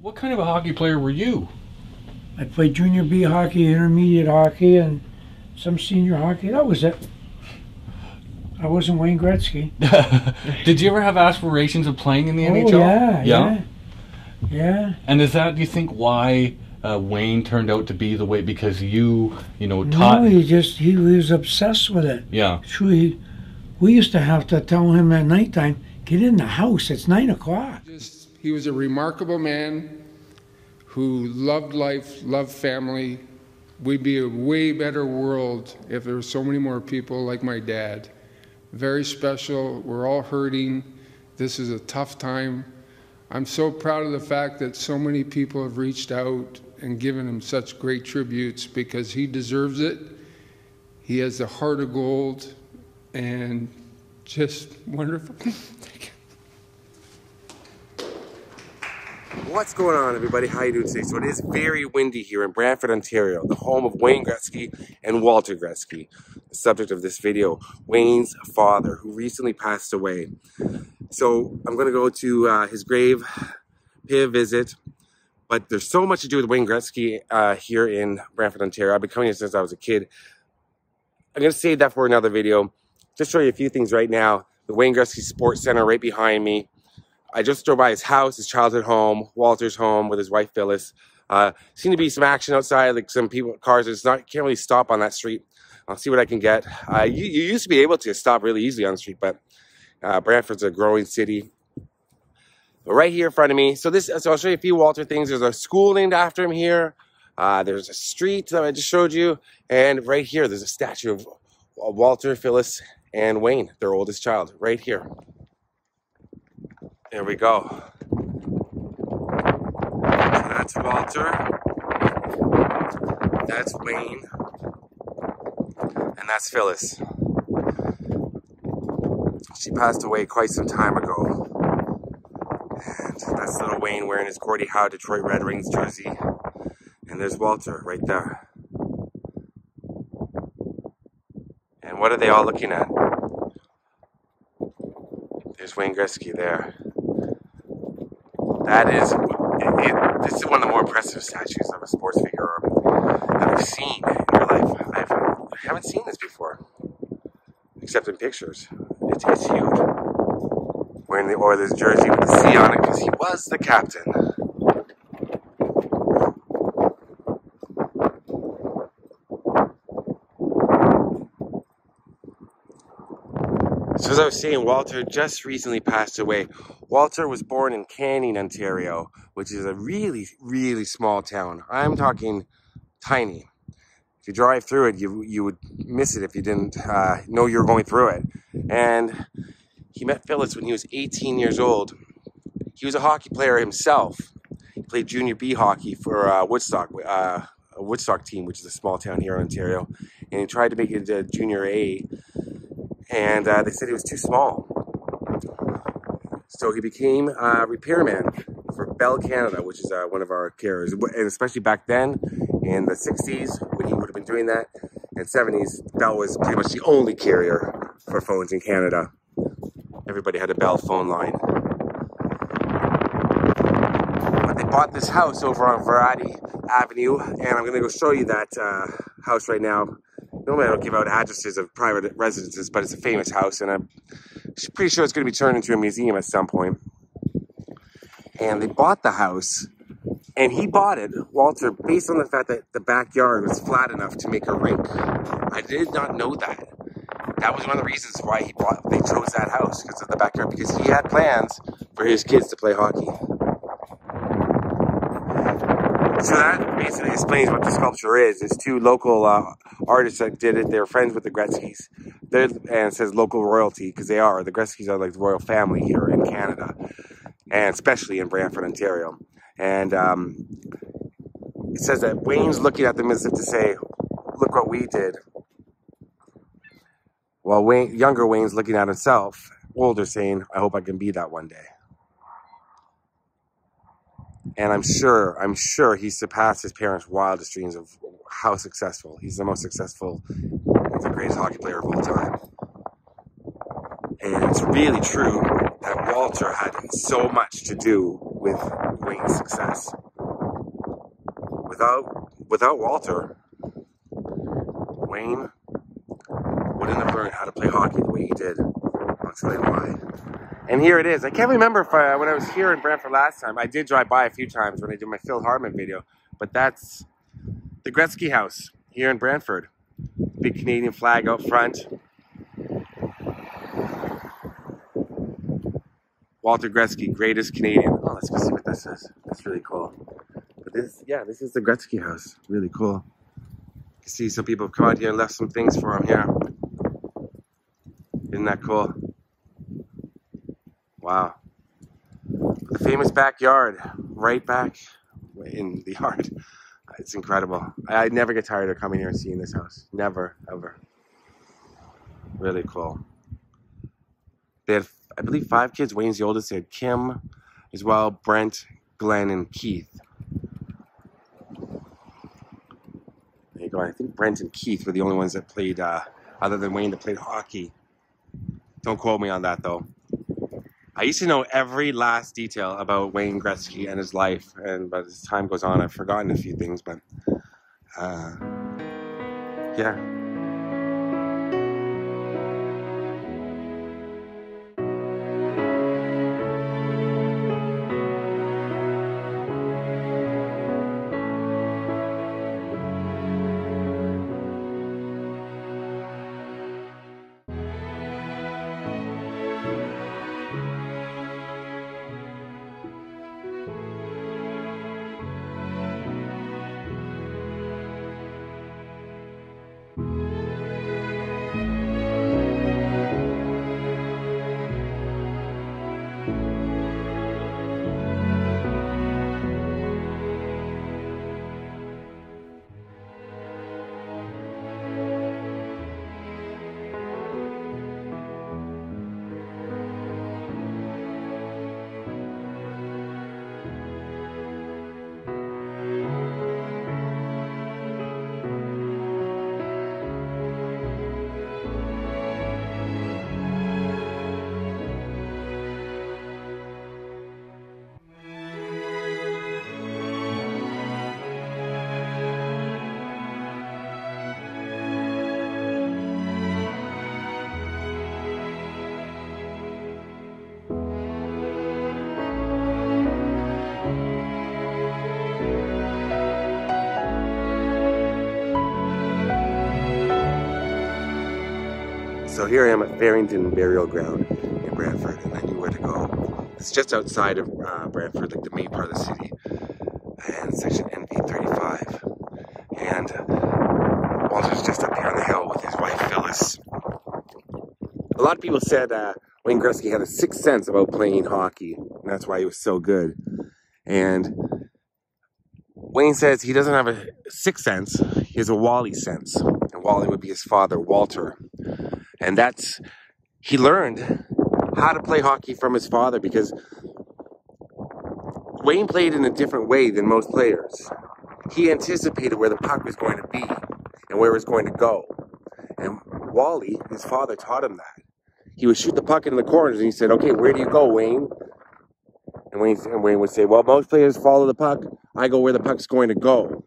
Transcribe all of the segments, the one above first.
What kind of a hockey player were you? I played junior B hockey, intermediate hockey, and some senior hockey. That was it. I wasn't Wayne Gretzky. Did you ever have aspirations of playing in the NHL? Yeah. And is that, do you think, why Wayne turned out to be the way? Because you taught. No, he was obsessed with it. Yeah. We used to have to tell him at nighttime, get in the house, it's 9 o'clock. He was a remarkable man who loved life, loved family. We'd be a way better world if there were so many more people like my dad. Very special. We're all hurting. This is a tough time. I'm so proud of the fact that so many people have reached out and given him such great tributes because he deserves it. He has the heart of gold and just wonderful. What's going on, everybody? How you doing today? So it is very windy here in Brantford, Ontario, the home of Wayne Gretzky and Walter Gretzky. The subject of this video, Wayne's father, who recently passed away. So I'm going to go to his grave, pay a visit. But there's so much to do with Wayne Gretzky here in Brantford, Ontario. I've been coming here since I was a kid. I'm going to save that for another video. Just show you a few things right now. The Wayne Gretzky Sports Center right behind me. I just drove by his house, his childhood home, Walter's home with his wife Phyllis. Seemed to be some action outside, like some people, cars. It's not, can't really stop on that street. I'll see what I can get. You used to be able to stop really easily on the street, but Brantford's a growing city. But right here in front of me, so I'll show you a few Walter things. There's a school named after him here. There's a street that I just showed you, and right here there's a statue of Walter, Phyllis, and Wayne, their oldest child, right here. There we go. So that's Walter. That's Wayne. And that's Phyllis. She passed away quite some time ago. And that's little Wayne wearing his Gordie Howe Detroit Red Wings jersey. And there's Walter right there. And what are they all looking at? There's Wayne Gretzky there. That is, this is one of the more impressive statues of a sports figure that I've seen in real life. I haven't seen this before, except in pictures. It's huge. Wearing the Oilers jersey with the C on it because he was the captain. So as I was saying, Walter just recently passed away. Walter was born in Canning, Ontario, which is a really, really small town. I'm talking tiny. If you drive through it, you would miss it if you didn't know you were going through it. And he met Phyllis when he was 18 years old. He was a hockey player himself. He played junior B hockey for Woodstock, a Woodstock team, which is a small town here in Ontario. And he tried to make it to junior A. And they said he was too small. So he became a repairman for Bell Canada, which is one of our carriers. And especially back then, in the 60s, when he would have been doing that, and 70s, Bell was pretty much the only carrier for phones in Canada. Everybody had a Bell phone line. But they bought this house over on Variety Avenue, and I'm going to go show you that house right now. Normally I don't give out addresses of private residences, but it's a famous house, and I'm pretty sure it's going to be turned into a museum at some point. And they bought the house, and he bought it, Walter, based on the fact that the backyard was flat enough to make a rink. I did not know that. That was one of the reasons why they chose that house, because of the backyard, because he had plans for his kids to play hockey. So that basically explains what the sculpture is. It's two local artists that did it. They're friends with the Gretzkys. And it says local royalty, because they are. The Gretzkys are like the royal family here in Canada, and especially in Brantford, Ontario. And it says that Wayne's looking at them as if to say, look what we did. While younger Wayne's looking at himself, older, saying, I hope I can be that one day. And I'm sure he surpassed his parents' wildest dreams of how successful. He's the most successful, the greatest hockey player of all time. And it's really true that Walter had so much to do with Wayne his success. Without Walter, Wayne wouldn't have learned how to play hockey the way he did. I'll explain why. And here it is. I can't remember if when I was here in Brantford last time. I did drive by a few times when I did my Phil Hartman video. But that's the Gretzky House here in Brantford. Big Canadian flag out front. Walter Gretzky, greatest Canadian. Oh, let's go see what this is. That's really cool. But this is the Gretzky House. Really cool. You can see some people have come out here and left some things for him here. Isn't that cool? Wow. The famous backyard, right back in the yard. It's incredible. I never get tired of coming here and seeing this house. Never, ever. Really cool. They had, I believe, 5 kids. Wayne's the oldest. They had Kim as well, Brent, Glenn, and Keith. There you go. I think Brent and Keith were the only ones that played, other than Wayne, that played hockey. Don't quote me on that, though. I used to know every last detail about Wayne Gretzky and his life, but as time goes on, I've forgotten a few things, but yeah. So here I am at Farrington Burial Ground in Brantford, and I knew where to go. It's just outside of Brantford, like the main part of the city, and section NV35. And Walter's just up here on the hill with his wife Phyllis. A lot of people said Wayne Gretzky had a sixth sense about playing hockey, and that's why he was so good. And Wayne says he doesn't have a sixth sense, he has a Wally sense. And Wally would be his father, Walter. And he learned how to play hockey from his father, because Wayne played in a different way than most players. He anticipated where the puck was going to be and where it was going to go. And Wally, his father, taught him that. He would shoot the puck into the corners and he said, "Okay, where do you go, Wayne?" And Wayne would say, "Well, most players follow the puck. I go where the puck's going to go.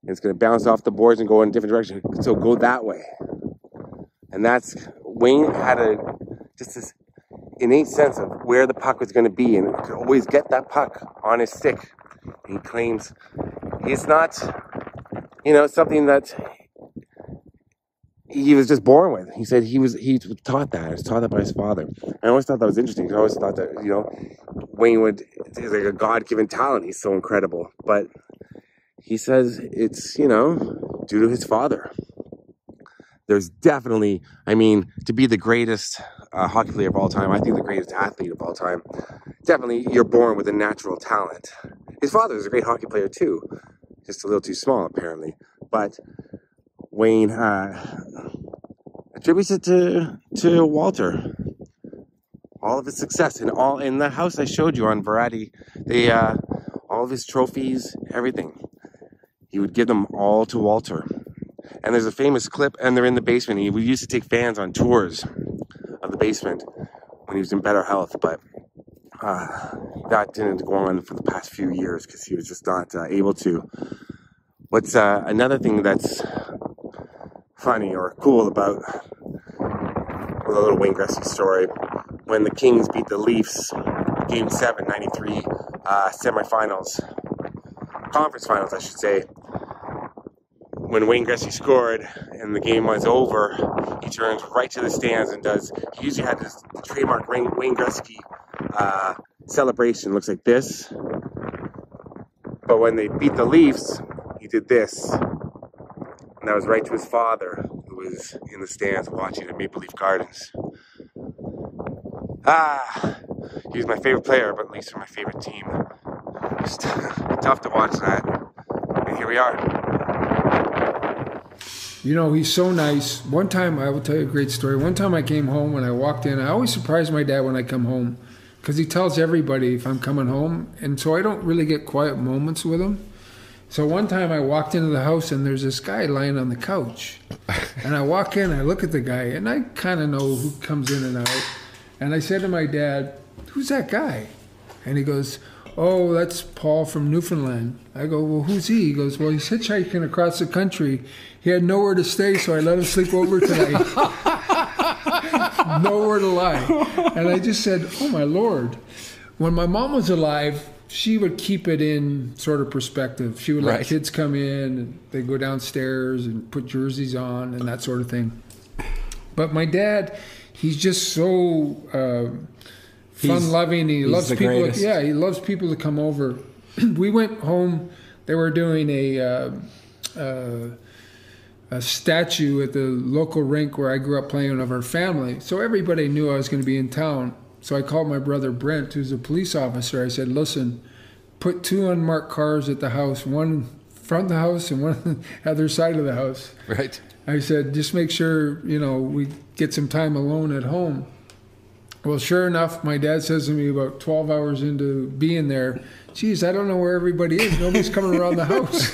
And it's going to bounce off the boards and go in a different direction. So go that way." And Wayne had just this innate sense of where the puck was going to be, and could always get that puck on his stick. And he claims he's not, something that he was just born with. He said he was taught that. He was taught that by his father. I always thought that was interesting. I always thought that, Wayne is like a God-given talent. He's so incredible. But he says it's, due to his father. There's definitely, to be the greatest hockey player of all time, I think the greatest athlete of all time, definitely you're born with a natural talent. His father was a great hockey player too, just a little too small apparently. But Wayne attributes it to Walter. All of his success, and all in the house I showed you on Variety, all of his trophies, everything, he would give them all to Walter. And there's a famous clip, and they're in the basement. We used to take fans on tours of the basement when he was in better health. But that didn't go on for the past few years because he was just not able to. What's another thing that's funny or cool about a little Wayne Gretzky story, when the Kings beat the Leafs, Game 7, 93, semifinals, conference finals, I should say, when Wayne Gretzky scored and the game was over, he turns right to the stands and he usually had this trademark Wayne Gretzky celebration, looks like this, but when they beat the Leafs, he did this, and that was right to his father, who was in the stands watching at Maple Leaf Gardens. He was my favorite player, but at least for my favorite team. Just tough to watch that, and here we are. You know, he's so nice. One time, I will tell you a great story. One time I came home and I walked in. I always surprise my dad when I come home because he tells everybody if I'm coming home. And so I don't really get quiet moments with him. So one time I walked into the house and there's this guy lying on the couch. And I walk in, I look at the guy, and I kind of know who comes in and out. And I said to my dad, "Who's that guy?" And he goes, "Oh, that's Paul from Newfoundland." I go, "Well, who's he?" He goes, "Well, he's hitchhiking across the country. He had nowhere to stay, so I let him sleep over tonight." Nowhere to lie. And I just said, "Oh, my Lord." When my mom was alive, she would keep it in sort of perspective. She would let kids come in, and they'd go downstairs and put jerseys on and that sort of thing. But my dad, he's just so fun-loving. He loves people. Greatest. Yeah, he loves people to come over. We went home. They were doing a statue at the local rink where I grew up playing of our family. So everybody knew I was going to be in town. So I called my brother Brant, who's a police officer. I said, "Listen, put 2 unmarked cars at the house, one front of the house and one on the other side of the house." Right. I said, "Just make sure, you know, we get some time alone at home." Well, sure enough, my dad says to me about 12 hours into being there, "Geez, I don't know where everybody is. Nobody's coming around the house."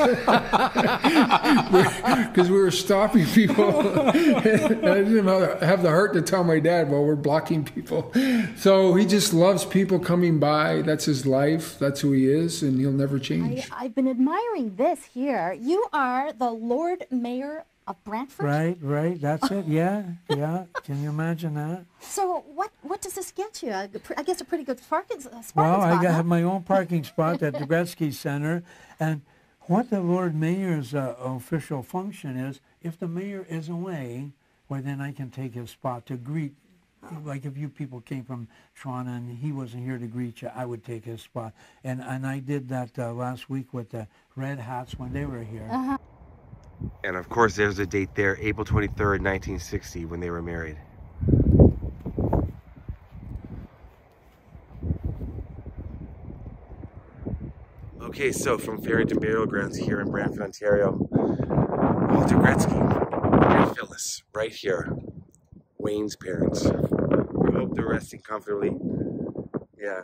Because we were stopping people. And I didn't have the heart to tell my dad, "Well, we're blocking people." So he just loves people coming by. That's his life. That's who he is, and he'll never change. I've been admiring this here. You are the Lord Mayor of Brantford? Right. That's it. Yeah. Can you imagine that? So what does this get you? I guess a pretty good parking spot. Well, I huh? have my own parking spot at the Gretzky Center, and what the Lord Mayor's official function is, if the mayor is away, well, then I can take his spot to greet. Like if you people came from Toronto and he wasn't here to greet you, I would take his spot. And I did that last week with the Red Hats when they were here. Uh-huh. And of course, there's a date there, April 23rd, 1960, when they were married. Okay, so from Farrington Burial Grounds here in Brantford, Ontario, Walter Gretzky and Phyllis, right here. Wayne's parents. We hope they're resting comfortably. Yeah.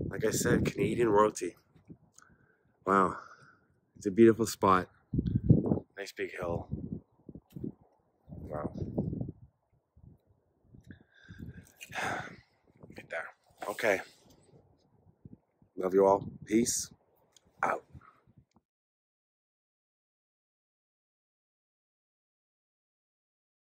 Like I said, Canadian royalty. Wow. It's a beautiful spot. Nice big hill. Wow. Right there. Okay. Love you all. Peace.